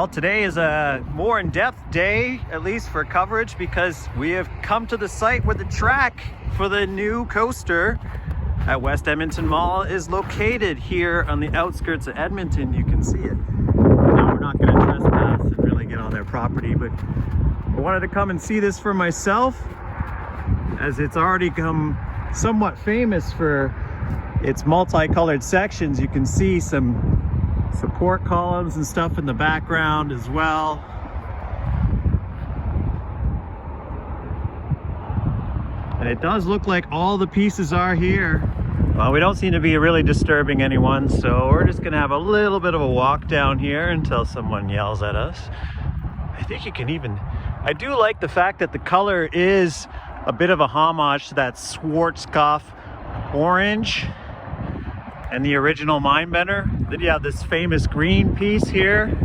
Well, today is a more in-depth day, at least for coverage, because we have come to the site where the track for the new coaster at West Edmonton Mall is located here on the outskirts of Edmonton. You can see it. Now, we're not going to trespass and really get on their property, but I wanted to come and see this for myself, as it's already become somewhat famous for its multicolored sections. You can see some support columns and stuff in the background as well. And it does look like all the pieces are here. Well, we don't seem to be really disturbing anyone, so we're just gonna have a little bit of a walk down here until someone yells at us. I think you can even, I do like the fact that the color is a bit of a homage to that Schwarzkopf orange and the original Mindbender. Then you have this famous green piece here.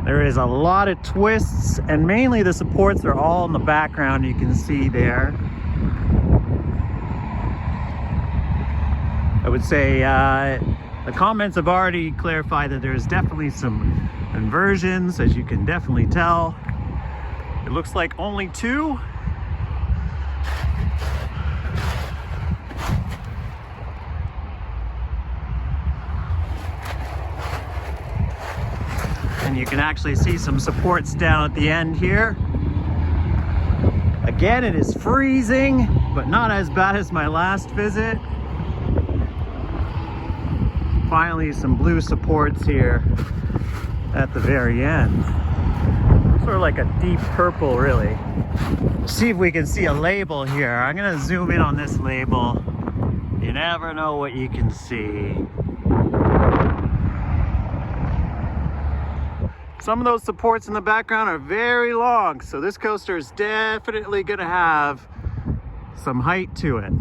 There is a lot of twists, and mainly the supports are all in the background, you can see there. I would say the comments have already clarified that there's definitely some inversions, as you can definitely tell. It looks like only two. And you can actually see some supports down at the end here. Again, it is freezing, but not as bad as my last visit. Finally, some blue supports here at the very end. Sort of like a deep purple, really. See if we can see a label here. I'm gonna zoom in on this label. You never know what you can see. Some of those supports in the background are very long, so this coaster is definitely gonna have some height to it.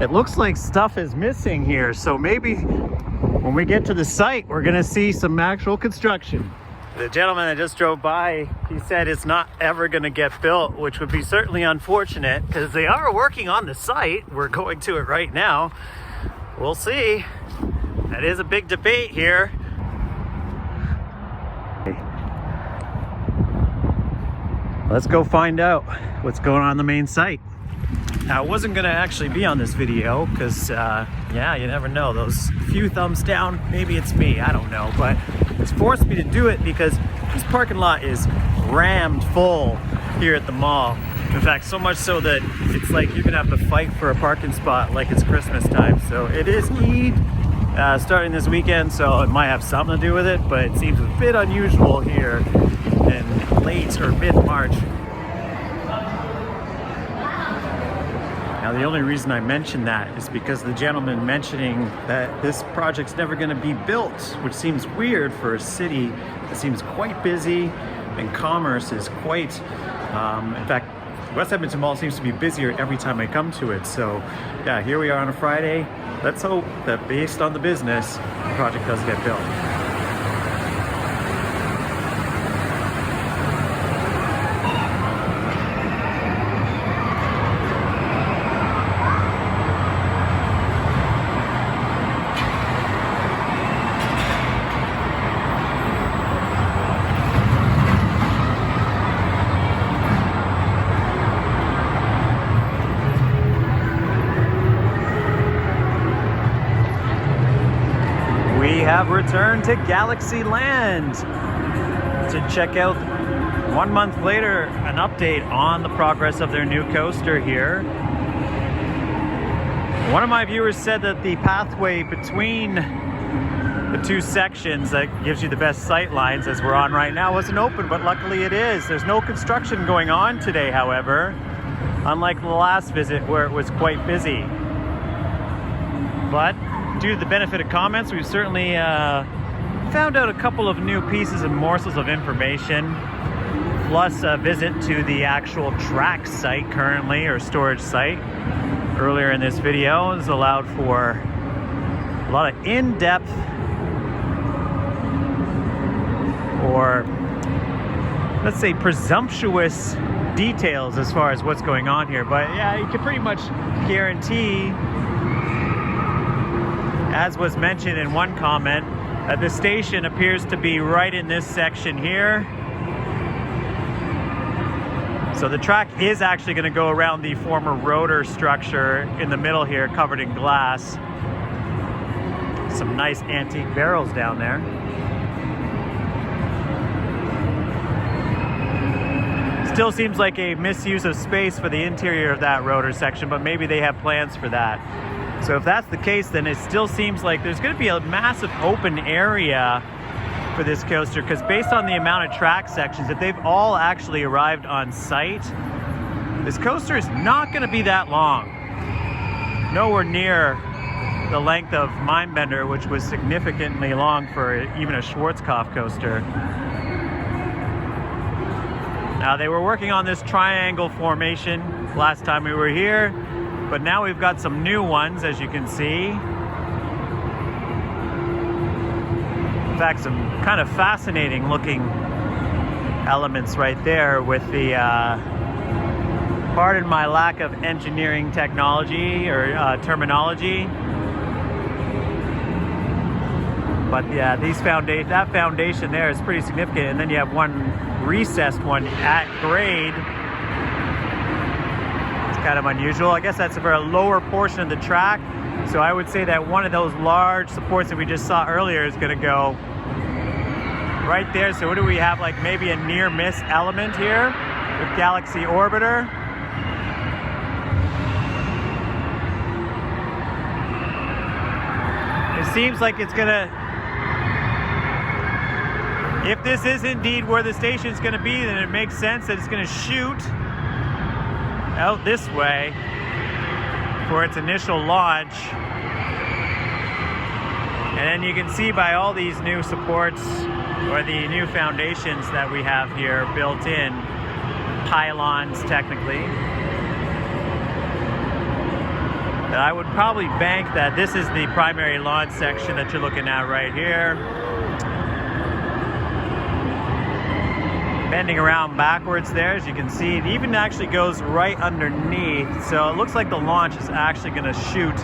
It looks like stuff is missing here, so maybe when we get to the site, we're gonna see some actual construction. The gentleman that just drove by, he said it's not ever gonna get built, which would be certainly unfortunate, because they are working on the site. We're going to it right now. We'll see. That is a big debate here. Let's go find out what's going on the main site. Now, I wasn't gonna actually be on this video because, yeah, you never know. Those few thumbs down, maybe it's me, I don't know. But it's forced me to do it because this parking lot is rammed full here at the mall. In fact, so much so that it's like you're gonna have to fight for a parking spot like it's Christmas time. So it is Eid starting this weekend, so it might have something to do with it, but it seems a bit unusual here in late or mid-March. Now, the only reason I mention that is because the gentleman mentioning that this project's never going to be built, which seems weird for a city that seems quite busy and commerce is quite, in fact, West Edmonton Mall seems to be busier every time I come to it. So yeah, here we are on a Friday. Let's hope that based on the business, the project does get built. We have returned to Galaxyland to check out 1 month later an update on the progress of their new coaster here. One of my viewers said that the pathway between the two sections that gives you the best sight lines, as we're on right now, wasn't open, but luckily it is. There's no construction going on today, however, unlike the last visit where it was quite busy. But due to the benefit of comments, we've certainly found out a couple of new pieces and morsels of information, plus a visit to the actual track site currently, or storage site. Earlier in this video has allowed for a lot of in-depth, or let's say presumptuous details as far as what's going on here. But yeah, you can pretty much guarantee as was mentioned in one comment, the station appears to be right in this section here. So the track is actually going to go around the former rotor structure in the middle here, covered in glass. Some nice antique barrels down there. Still seems like a misuse of space for the interior of that rotor section, but maybe they have plans for that. So if that's the case, then it still seems like there's going to be a massive open area for this coaster, because based on the amount of track sections, if they've all actually arrived on site, this coaster is not going to be that long. Nowhere near the length of Mindbender, which was significantly long for even a Schwarzkopf coaster. Now, they were working on this triangle formation last time we were here, but now we've got some new ones, as you can see. In fact, some kind of fascinating looking elements right there with the, pardon my lack of engineering technology or terminology. But yeah, that foundation there is pretty significant. And then you have one recessed one at grade. It's kind of unusual. I guess that's for a lower portion of the track. So I would say that one of those large supports that we just saw earlier is going to go right there. So what do we have, like maybe a near miss element here with Galaxy Orbiter. It seems like it's gonna, if this is indeed where the station's gonna be, then it makes sense that it's gonna shoot out this way for its initial launch. And then you can see by all these new supports, or the new foundations that we have here built in, pylons technically, that I would probably bank that this is the primary launch section that you're looking at right here. Bending around backwards there, as you can see, it even actually goes right underneath. So it looks like the launch is actually going to shoot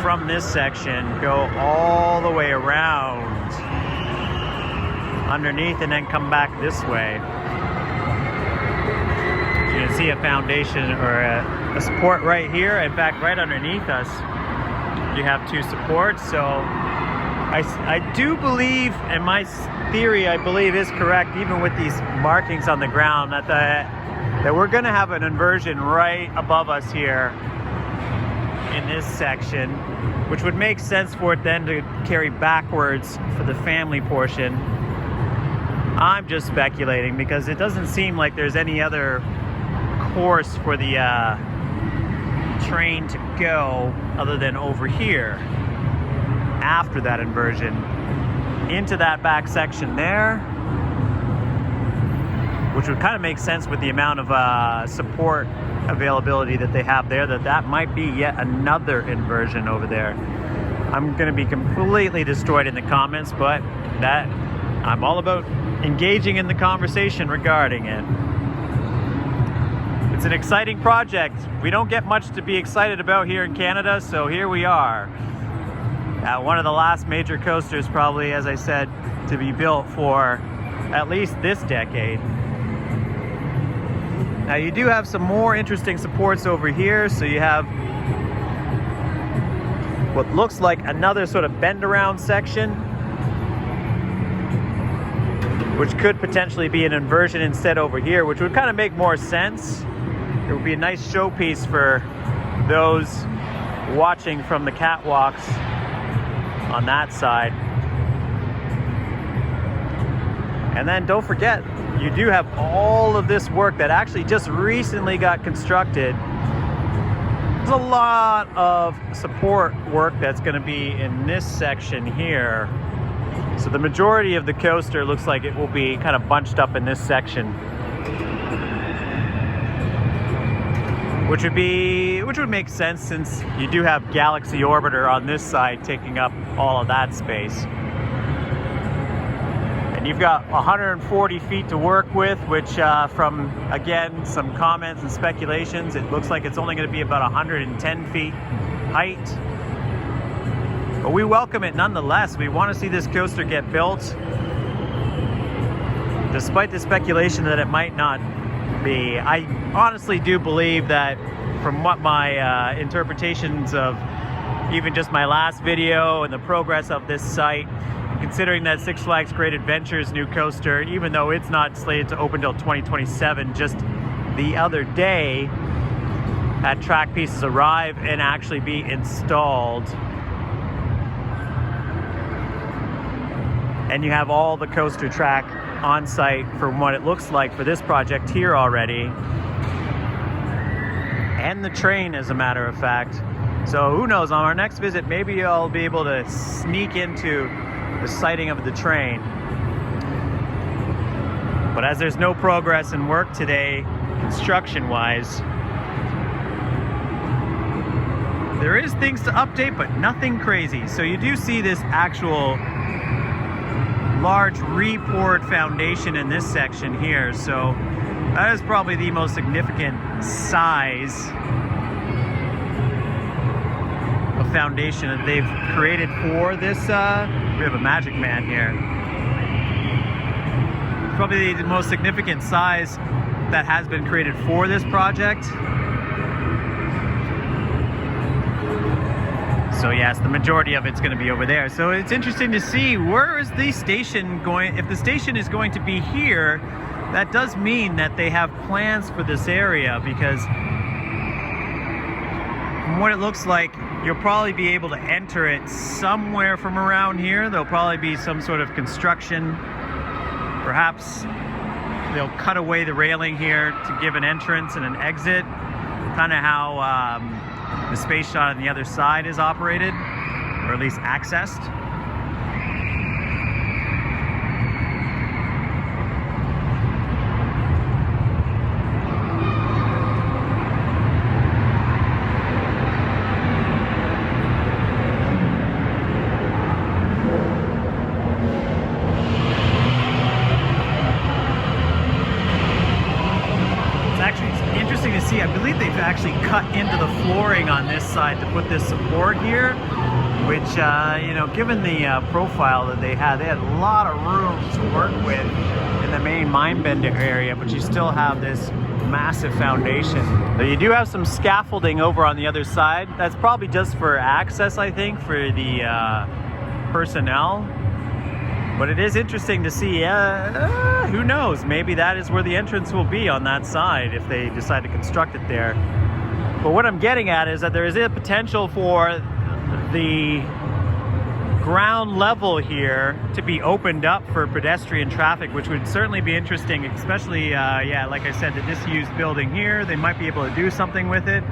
from this section, go all the way around underneath, and then come back this way. You can see a foundation or a support right here. In fact, right underneath us, you have two supports. So I do believe, and my theory, I believe, is correct, even with these markings on the ground, that we're going to have an inversion right above us here in this section, which would make sense for it then to carry backwards for the family portion. I'm just speculating because it doesn't seem like there's any other course for the train to go other than over here after that inversion into that back section there, which would kind of make sense with the amount of support availability that they have there, that might be yet another inversion over there. I'm going to be completely destroyed in the comments, but that I'm all about engaging in the conversation regarding it. It's an exciting project. We don't get much to be excited about here in Canada, so here we are. One of the last major coasters, probably, as I said, to be built for at least this decade. Now you do have some more interesting supports over here. So you have what looks like another sort of bend around section, which could potentially be an inversion instead over here, which would kind of make more sense. It would be a nice showpiece for those watching from the catwalks on that side. And then don't forget, you do have all of this work that actually just recently got constructed. There's a lot of support work that's going to be in this section here. So the majority of the coaster looks like it will be kind of bunched up in this section, which would make sense since you do have Galaxy Orbiter on this side taking up all of that space. And you've got 140 feet to work with, which from, again, some comments and speculations, it looks like it's only going to be about 110 feet height But we welcome it nonetheless. We want to see this coaster get built, despite the speculation that it might not be. I honestly do believe that, from what my interpretations of even just my last video and the progress of this site, considering that Six Flags Great Adventure's new coaster, even though it's not slated to open till 2027, just the other day had track pieces arrive and actually be installed. And you have all the coaster track on site from what it looks like for this project here already. And the train, as a matter of fact. So who knows, on our next visit, maybe I'll be able to sneak into the sighting of the train. But as there's no progress in work today, construction-wise, there is things to update, but nothing crazy. So you do see this actual large re-poured foundation in this section here. So that is probably the most significant size of foundation that they've created for this. We have a Magic Man here. Probably the most significant size that has been created for this project. So yes, the majority of it's going to be over there. So it's interesting to see, where is the station going? If the station is going to be here, that does mean that they have plans for this area, because from what it looks like, you'll probably be able to enter it somewhere from around here. There'll probably be some sort of construction. Perhaps they'll cut away the railing here to give an entrance and an exit, kind of how the space shot on the other side is operated, or at least accessed. I believe they've actually cut into the flooring on this side to put this support here, which, you know, given the profile that they had a lot of room to work with in the main Mindbender area, but you still have this massive foundation. So you do have some scaffolding over on the other side. That's probably just for access, I think, for the personnel. But it is interesting to see, who knows, maybe that is where the entrance will be on that side if they decide to construct it there. But what I'm getting at is that there is a potential for the ground level here to be opened up for pedestrian traffic, which would certainly be interesting, especially, yeah, like I said, the disused building here, they might be able to do something with it.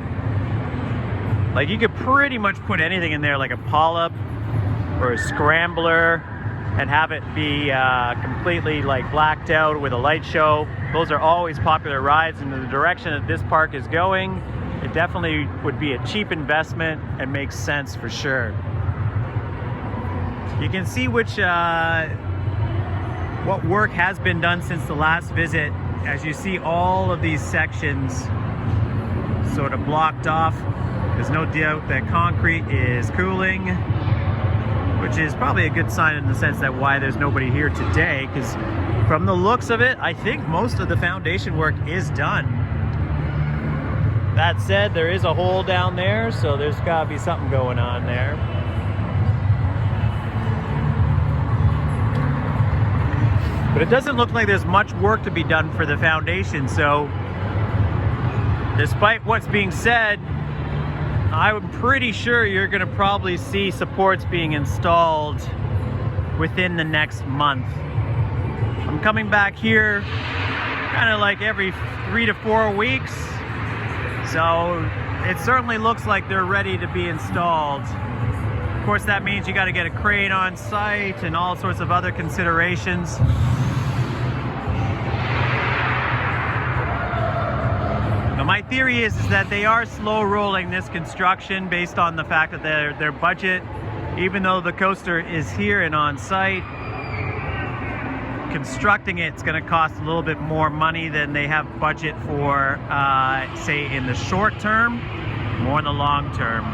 Like, you could pretty much put anything in there, like a polyp or a scrambler, and have it be completely like blacked out with a light show. Those are always popular rides, and in the direction that this park is going, it definitely would be a cheap investment and makes sense for sure. You can see which what work has been done since the last visit, as you see all of these sections sort of blocked off. There's no doubt that concrete is cooling, which is probably a good sign in the sense that why there's nobody here today, because from the looks of it, I think most of the foundation work is done. That said, there is a hole down there, so there's got to be something going on there. But it doesn't look like there's much work to be done for the foundation, so despite what's being said, I'm pretty sure you're going to probably see supports being installed within the next month. I'm coming back here kind of like every 3 to 4 weeks, so it certainly looks like they're ready to be installed. Of course, that means you got to get a crane on site and all sorts of other considerations. My theory is that they are slow rolling this construction based on the fact that their budget, even though the coaster is here and on site, constructing it's going to cost a little bit more money than they have budget for, say, in the short term, more in the long term.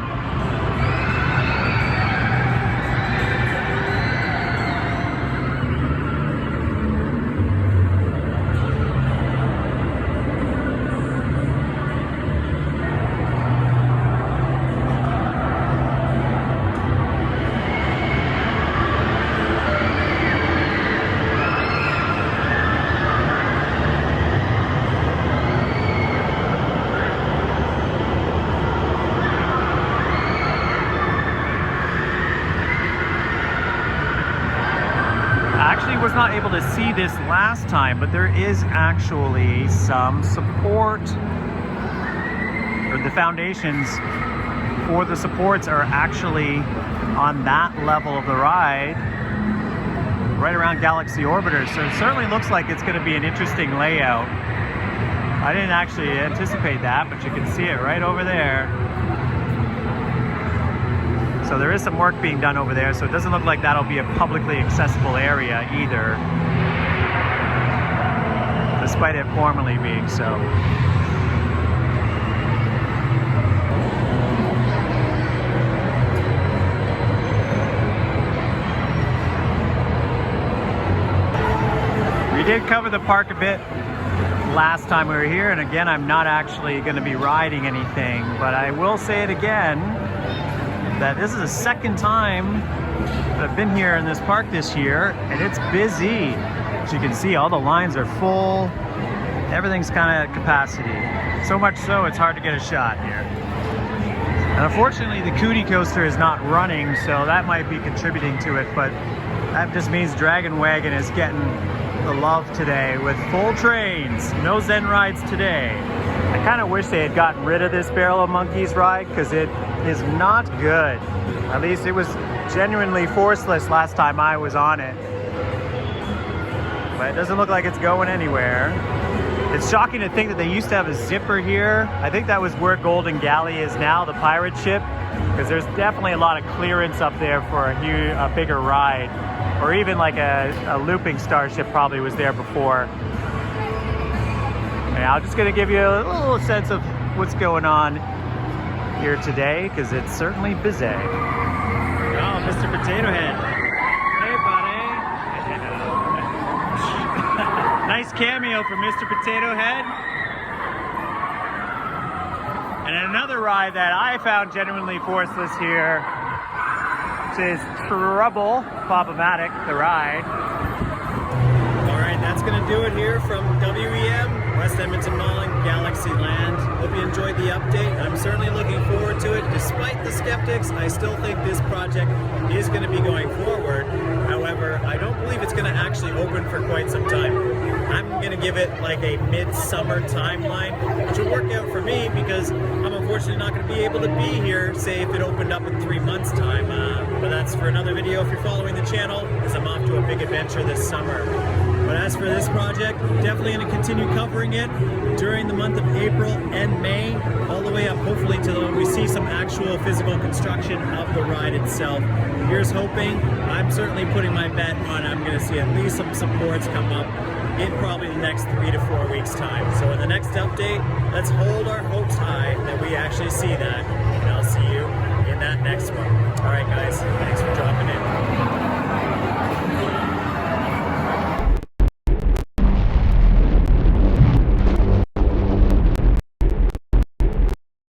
I actually was not able to see this last time, but there is actually some support, or the foundations for the supports are actually on that level of the ride, right around Galaxy Orbiter. So it certainly looks like it's going to be an interesting layout. I didn't actually anticipate that, but you can see it right over there. So there is some work being done over there, so it doesn't look like that'll be a publicly accessible area either, despite it formally being so. We did cover the park a bit last time we were here, and again, I'm not actually going to be riding anything, but I will say it again, that this is the second time that I've been here in this park this year, and it's busy. As you can see, all the lines are full. Everything's kind of at capacity. So much so, it's hard to get a shot here. And unfortunately, the Cootie Coaster is not running, so that might be contributing to it, but that just means Dragon Wagon is getting the love today with full trains. No Zen rides today. I kind of wish they had gotten rid of this Barrel of Monkeys ride, because it is not good. At least it was genuinely forceless last time I was on it. But it doesn't look like it's going anywhere. It's shocking to think that they used to have a zipper here. I think that was where Golden Galley is now, the pirate ship, because there's definitely a lot of clearance up there for a bigger ride. Or even like a looping starship probably was there before. And I'm just gonna give you a little sense of what's going on here today, because it's certainly busy. Oh, Mr. Potato Head. Hey, buddy. Nice cameo from Mr. Potato Head. And another ride that I found genuinely forceless here, which is Trouble Pop-O-Matic, the ride. All right, that's gonna do it here from WEM, West Edmonton Mall and Galaxyland. Hope you enjoyed the update. I'm certainly looking forward to it. Despite the skeptics, I still think this project is going to be going forward. However, I don't believe it's going to actually open for quite some time. I'm going to give it like a mid-summer timeline, which will work out for me because I'm unfortunately not going to be able to be here, say, if it opened up in 3 months' time. But that's for another video if you're following the channel, as I'm off to a big adventure this summer. But as for this project, definitely going to continue covering it during the month of April and May, all the way up hopefully till we see some actual physical construction of the ride itself. Here's hoping. I'm certainly putting my bet on I'm going to see at least some supports come up in probably the next 3 to 4 weeks time. So in the next update, let's hold our hopes high that we actually see that, and I'll see you in that next one. All right guys, thanks for dropping in.